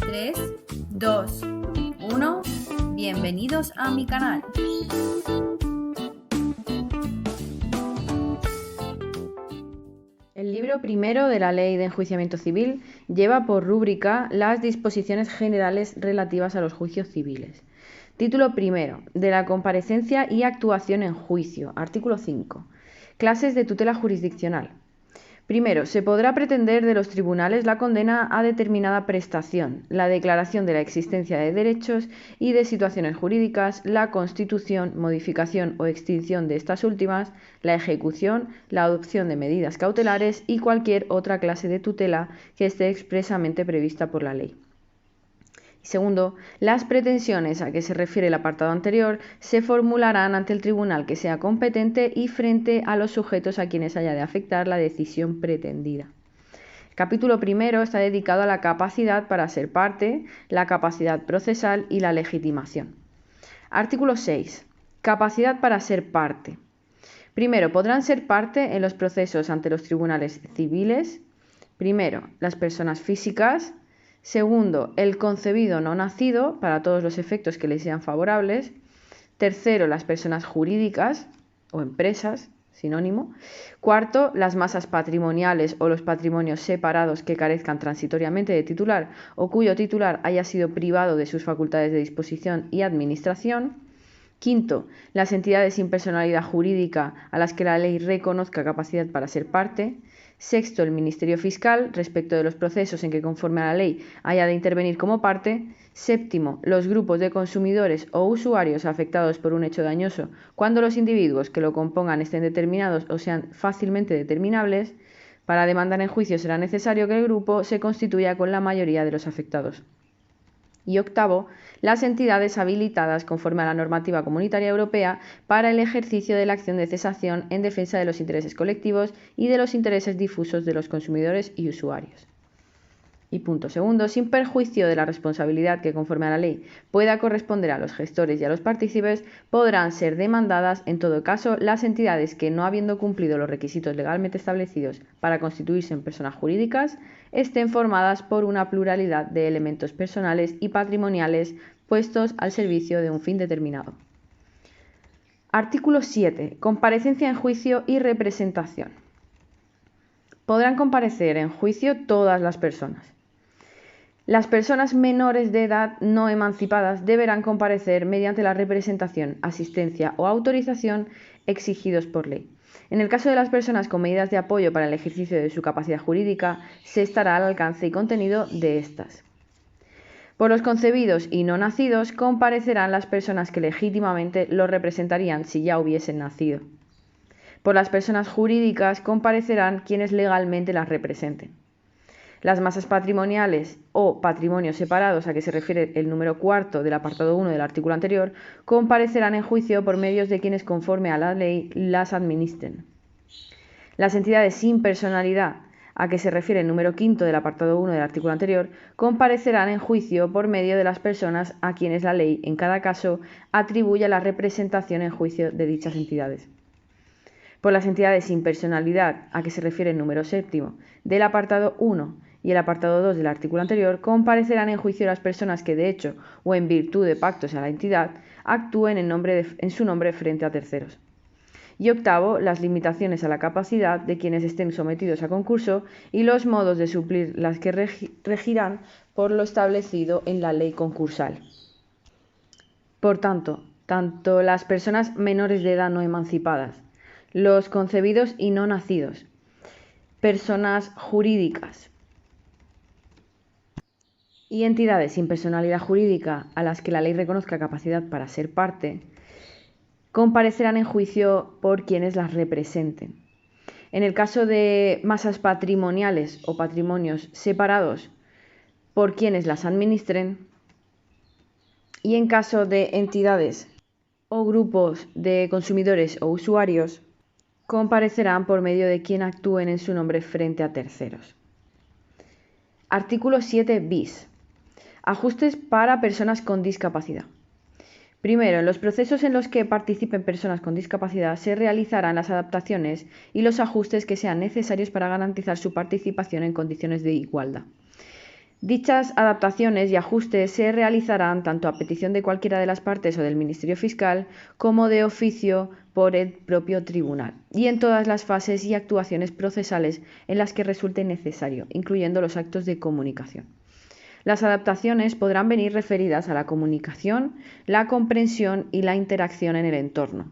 3, 2, 1. Bienvenidos a mi canal. El libro primero de la Ley de Enjuiciamiento Civil lleva por rúbrica las disposiciones generales relativas a los juicios civiles. Título primero, de la comparecencia y actuación en juicio. Artículo 5. Clases de tutela jurisdiccional. Primero, se podrá pretender de los tribunales la condena a determinada prestación, la declaración de la existencia de derechos y de situaciones jurídicas, la constitución, modificación o extinción de estas últimas, la ejecución, la adopción de medidas cautelares y cualquier otra clase de tutela que esté expresamente prevista por la ley. Segundo, las pretensiones a que se refiere el apartado anterior se formularán ante el tribunal que sea competente y frente a los sujetos a quienes haya de afectar la decisión pretendida. El capítulo primero está dedicado a la capacidad para ser parte, la capacidad procesal y la legitimación. Artículo 6. Capacidad para ser parte. Primero, podrán ser parte en los procesos ante los tribunales civiles. Primero, las personas físicas. Segundo, el concebido no nacido, para todos los efectos que le sean favorables. Tercero, las personas jurídicas o empresas, sinónimo. Cuarto, las masas patrimoniales o los patrimonios separados que carezcan transitoriamente de titular o cuyo titular haya sido privado de sus facultades de disposición y administración. Quinto, las entidades sin personalidad jurídica a las que la ley reconozca capacidad para ser parte. Sexto, el Ministerio Fiscal, respecto de los procesos en que conforme a la ley haya de intervenir como parte. Séptimo, los grupos de consumidores o usuarios afectados por un hecho dañoso cuando los individuos que lo compongan estén determinados o sean fácilmente determinables. Para demandar en juicio será necesario que el grupo se constituya con la mayoría de los afectados. Y octavo, las entidades habilitadas conforme a la normativa comunitaria europea para el ejercicio de la acción de cesación en defensa de los intereses colectivos y de los intereses difusos de los consumidores y usuarios. Y punto segundo, sin perjuicio de la responsabilidad que conforme a la ley pueda corresponder a los gestores y a los partícipes, podrán ser demandadas en todo caso las entidades que, no habiendo cumplido los requisitos legalmente establecidos para constituirse en personas jurídicas, estén formadas por una pluralidad de elementos personales y patrimoniales puestos al servicio de un fin determinado. Artículo 7. Comparecencia en juicio y representación. Podrán comparecer en juicio todas las personas. Las personas menores de edad no emancipadas deberán comparecer mediante la representación, asistencia o autorización exigidos por ley. En el caso de las personas con medidas de apoyo para el ejercicio de su capacidad jurídica, se estará al alcance y contenido de estas. Por los concebidos y no nacidos comparecerán las personas que legítimamente los representarían si ya hubiesen nacido. Por las personas jurídicas comparecerán quienes legalmente las representen. Las masas patrimoniales o patrimonios separados a que se refiere el número cuarto del apartado 1 del artículo anterior comparecerán en juicio por medios de quienes conforme a la ley las administren. Las entidades sin personalidad a que se refiere el número quinto del apartado 1 del artículo anterior comparecerán en juicio por medio de las personas a quienes la ley en cada caso atribuya la representación en juicio de dichas entidades. Por las entidades sin personalidad a que se refiere el número séptimo del apartado 1 y el apartado 2 del artículo anterior comparecerán en juicio las personas que de hecho o en virtud de pactos a la entidad actúen en su nombre frente a terceros. Y octavo, las limitaciones a la capacidad de quienes estén sometidos a concurso y los modos de suplir las que regirán por lo establecido en la ley concursal. Por tanto, las personas menores de edad no emancipadas, los concebidos y no nacidos, personas jurídicas y entidades sin personalidad jurídica a las que la ley reconozca capacidad para ser parte, comparecerán en juicio por quienes las representen. En el caso de masas patrimoniales o patrimonios separados, por quienes las administren, y en caso de entidades o grupos de consumidores o usuarios, comparecerán por medio de quien actúen en su nombre frente a terceros. Artículo 7 bis. Ajustes para personas con discapacidad. Primero, en los procesos en los que participen personas con discapacidad se realizarán las adaptaciones y los ajustes que sean necesarios para garantizar su participación en condiciones de igualdad. Dichas adaptaciones y ajustes se realizarán tanto a petición de cualquiera de las partes o del Ministerio Fiscal como de oficio por el propio tribunal y en todas las fases y actuaciones procesales en las que resulte necesario, incluyendo los actos de comunicación. Las adaptaciones podrán venir referidas a la comunicación, la comprensión y la interacción en el entorno.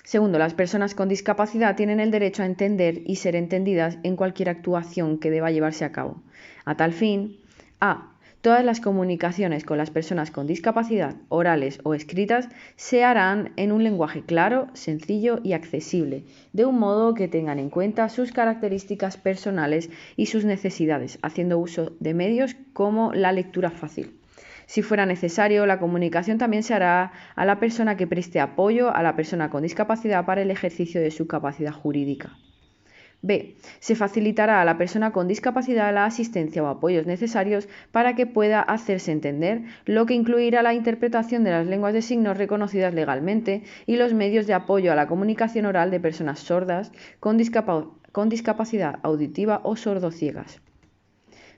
Segundo, las personas con discapacidad tienen el derecho a entender y ser entendidas en cualquier actuación que deba llevarse a cabo. A tal fin, a. Todas las comunicaciones con las personas con discapacidad, orales o escritas, se harán en un lenguaje claro, sencillo y accesible, de un modo que tengan en cuenta sus características personales y sus necesidades, haciendo uso de medios como la lectura fácil. Si fuera necesario, la comunicación también se hará a la persona que preste apoyo a la persona con discapacidad para el ejercicio de su capacidad jurídica. B. Se facilitará a la persona con discapacidad la asistencia o apoyos necesarios para que pueda hacerse entender, lo que incluirá la interpretación de las lenguas de signos reconocidas legalmente y los medios de apoyo a la comunicación oral de personas sordas, con discapacidad auditiva o sordociegas.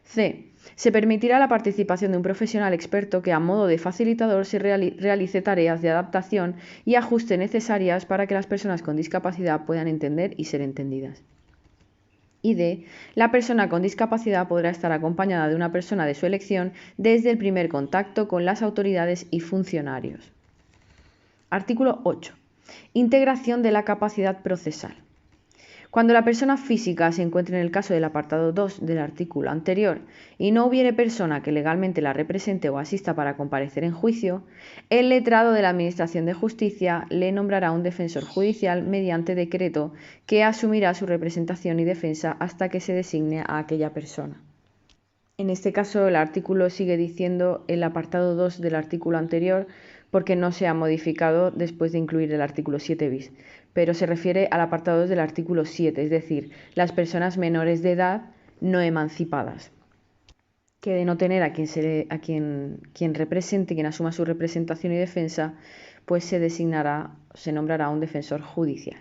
C. Se permitirá la participación de un profesional experto que a modo de facilitador se realice tareas de adaptación y ajuste necesarias para que las personas con discapacidad puedan entender y ser entendidas. Y D. La persona con discapacidad podrá estar acompañada de una persona de su elección desde el primer contacto con las autoridades y funcionarios. Artículo 8. Integración de la capacidad procesal. Cuando la persona física se encuentre en el caso del apartado 2 del artículo anterior y no hubiere persona que legalmente la represente o asista para comparecer en juicio, el letrado de la Administración de Justicia le nombrará un defensor judicial mediante decreto que asumirá su representación y defensa hasta que se designe a aquella persona. En este caso, el artículo sigue diciendo el apartado 2 del artículo anterior porque no se ha modificado después de incluir el artículo 7 bis, pero se refiere al apartado 2 del artículo 7, es decir, las personas menores de edad no emancipadas, que de no tener a quien represente, quien asuma su representación y defensa, pues se nombrará un defensor judicial.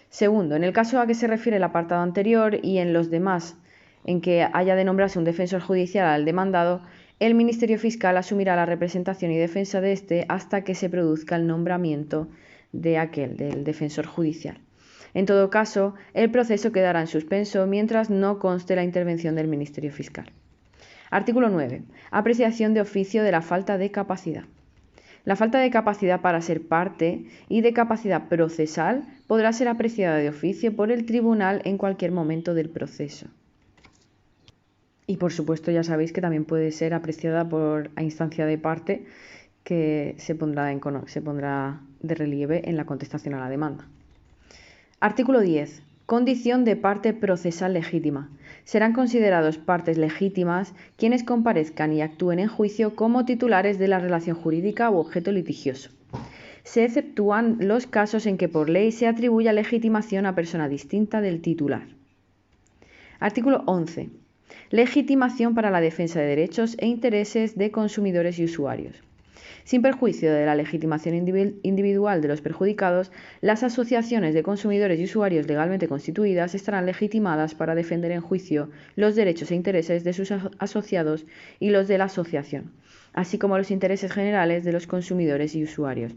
Segundo, en el caso a que se refiere el apartado anterior y en los demás en que haya de nombrarse un defensor judicial al demandado, el Ministerio Fiscal asumirá la representación y defensa de éste hasta que se produzca el nombramiento del defensor judicial. En todo caso, el proceso quedará en suspenso mientras no conste la intervención del Ministerio Fiscal. Artículo 9. Apreciación de oficio de la falta de capacidad. La falta de capacidad para ser parte y de capacidad procesal podrá ser apreciada de oficio por el tribunal en cualquier momento del proceso. Y por supuesto ya sabéis que también puede ser apreciada a instancia de parte, que se pondrá de relieve en la contestación a la demanda. Artículo 10. Condición de parte procesal legítima. Serán considerados partes legítimas quienes comparezcan y actúen en juicio como titulares de la relación jurídica u objeto litigioso. Se exceptúan los casos en que por ley se atribuya legitimación a persona distinta del titular. Artículo 11. Legitimación para la defensa de derechos e intereses de consumidores y usuarios. Sin perjuicio de la legitimación individual de los perjudicados, las asociaciones de consumidores y usuarios legalmente constituidas estarán legitimadas para defender en juicio los derechos e intereses de sus asociados y los de la asociación, así como los intereses generales de los consumidores y usuarios.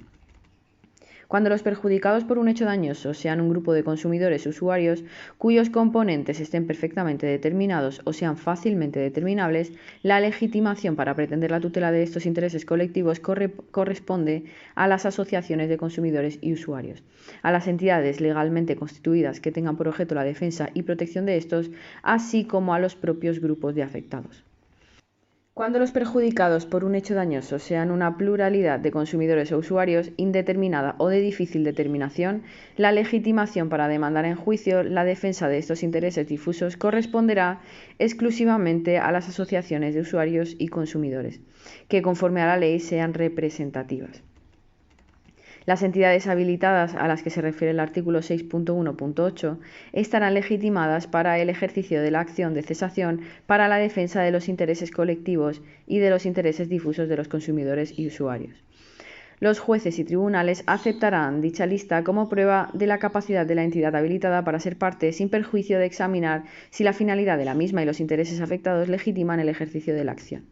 Cuando los perjudicados por un hecho dañoso sean un grupo de consumidores usuarios cuyos componentes estén perfectamente determinados o sean fácilmente determinables, la legitimación para pretender la tutela de estos intereses colectivos corresponde a las asociaciones de consumidores y usuarios, a las entidades legalmente constituidas que tengan por objeto la defensa y protección de estos, así como a los propios grupos de afectados. Cuando los perjudicados por un hecho dañoso sean una pluralidad de consumidores o usuarios indeterminada o de difícil determinación, la legitimación para demandar en juicio la defensa de estos intereses difusos corresponderá exclusivamente a las asociaciones de usuarios y consumidores, que conforme a la ley sean representativas. Las entidades habilitadas a las que se refiere el artículo 6.1.8 estarán legitimadas para el ejercicio de la acción de cesación para la defensa de los intereses colectivos y de los intereses difusos de los consumidores y usuarios. Los jueces y tribunales aceptarán dicha lista como prueba de la capacidad de la entidad habilitada para ser parte, sin perjuicio de examinar si la finalidad de la misma y los intereses afectados legitiman el ejercicio de la acción.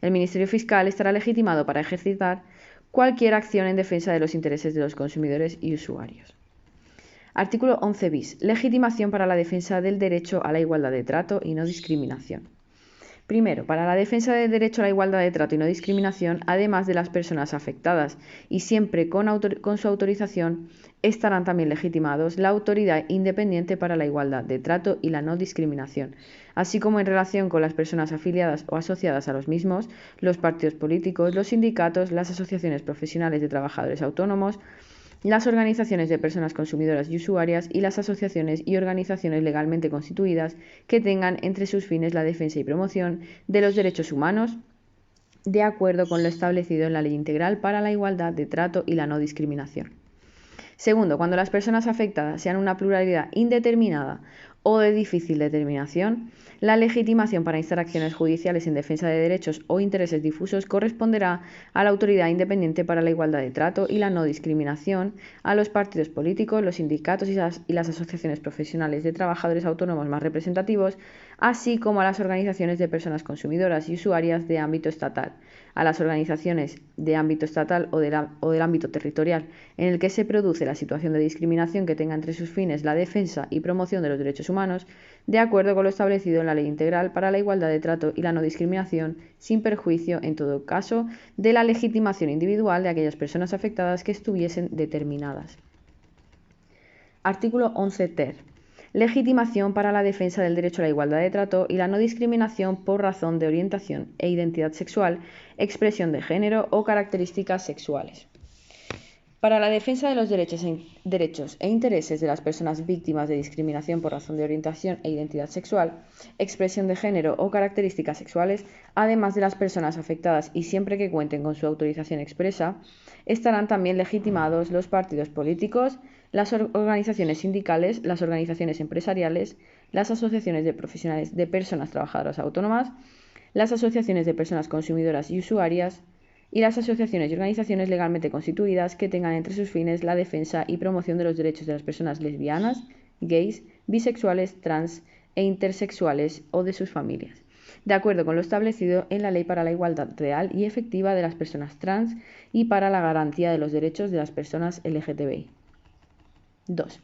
El Ministerio Fiscal estará legitimado para ejercitar cualquier acción en defensa de los intereses de los consumidores y usuarios. Artículo 11 bis. Legitimación para la defensa del derecho a la igualdad de trato y no discriminación. Primero, para la defensa del derecho a la igualdad de trato y no discriminación, además de las personas afectadas y siempre con su autorización, estarán también legitimados la Autoridad Independiente para la Igualdad de Trato y la No Discriminación, así como en relación con las personas afiliadas o asociadas a los mismos, los partidos políticos, los sindicatos, las asociaciones profesionales de trabajadores autónomos, las organizaciones de personas consumidoras y usuarias y las asociaciones y organizaciones legalmente constituidas que tengan entre sus fines la defensa y promoción de los derechos humanos, de acuerdo con lo establecido en la Ley Integral para la Igualdad de Trato y la No Discriminación. Segundo, cuando las personas afectadas sean una pluralidad indeterminada o de difícil determinación, la legitimación para instar acciones judiciales en defensa de derechos o intereses difusos corresponderá a la Autoridad Independiente para la Igualdad de Trato y la No Discriminación, a los partidos políticos, los sindicatos y las asociaciones profesionales de trabajadores autónomos más representativos, así como a las organizaciones de personas consumidoras y usuarias de ámbito estatal, a las organizaciones de ámbito estatal o del ámbito territorial en el que se produce la situación de discriminación que tenga entre sus fines la defensa y promoción de los derechos humanos, de acuerdo con lo establecido en la Ley Integral para la Igualdad de Trato y la No Discriminación, sin perjuicio, en todo caso, de la legitimación individual de aquellas personas afectadas que estuviesen determinadas. Artículo 11 ter. Legitimación para la defensa del derecho a la igualdad de trato y la no discriminación por razón de orientación e identidad sexual, expresión de género o características sexuales. Para la defensa de los derechos e intereses de las personas víctimas de discriminación por razón de orientación e identidad sexual, expresión de género o características sexuales, además de las personas afectadas y siempre que cuenten con su autorización expresa, estarán también legitimados los partidos políticos, las organizaciones sindicales, las organizaciones empresariales, las asociaciones de profesionales de personas trabajadoras autónomas, las asociaciones de personas consumidoras y usuarias, y las asociaciones y organizaciones legalmente constituidas que tengan entre sus fines la defensa y promoción de los derechos de las personas lesbianas, gays, bisexuales, trans e intersexuales o de sus familias, de acuerdo con lo establecido en la Ley para la Igualdad Real y Efectiva de las Personas Trans y para la garantía de los derechos de las personas LGTBI. 2.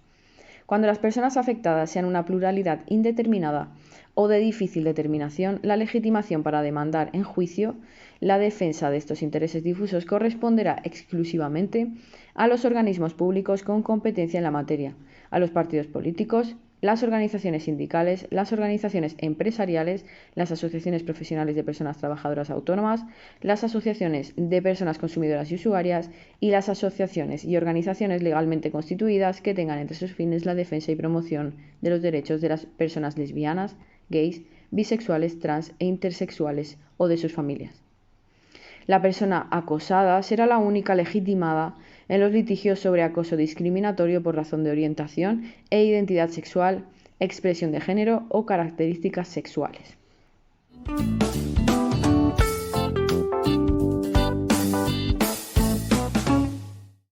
Cuando las personas afectadas sean una pluralidad indeterminada o de difícil determinación, la legitimación para demandar en juicio la defensa de estos intereses difusos corresponderá exclusivamente a los organismos públicos con competencia en la materia, a los partidos políticos, las organizaciones sindicales, las organizaciones empresariales, las asociaciones profesionales de personas trabajadoras autónomas, las asociaciones de personas consumidoras y usuarias y las asociaciones y organizaciones legalmente constituidas que tengan entre sus fines la defensa y promoción de los derechos de las personas lesbianas, gays, bisexuales, trans e intersexuales o de sus familias. La persona acosada será la única legitimada en los litigios sobre acoso discriminatorio por razón de orientación e identidad sexual, expresión de género o características sexuales.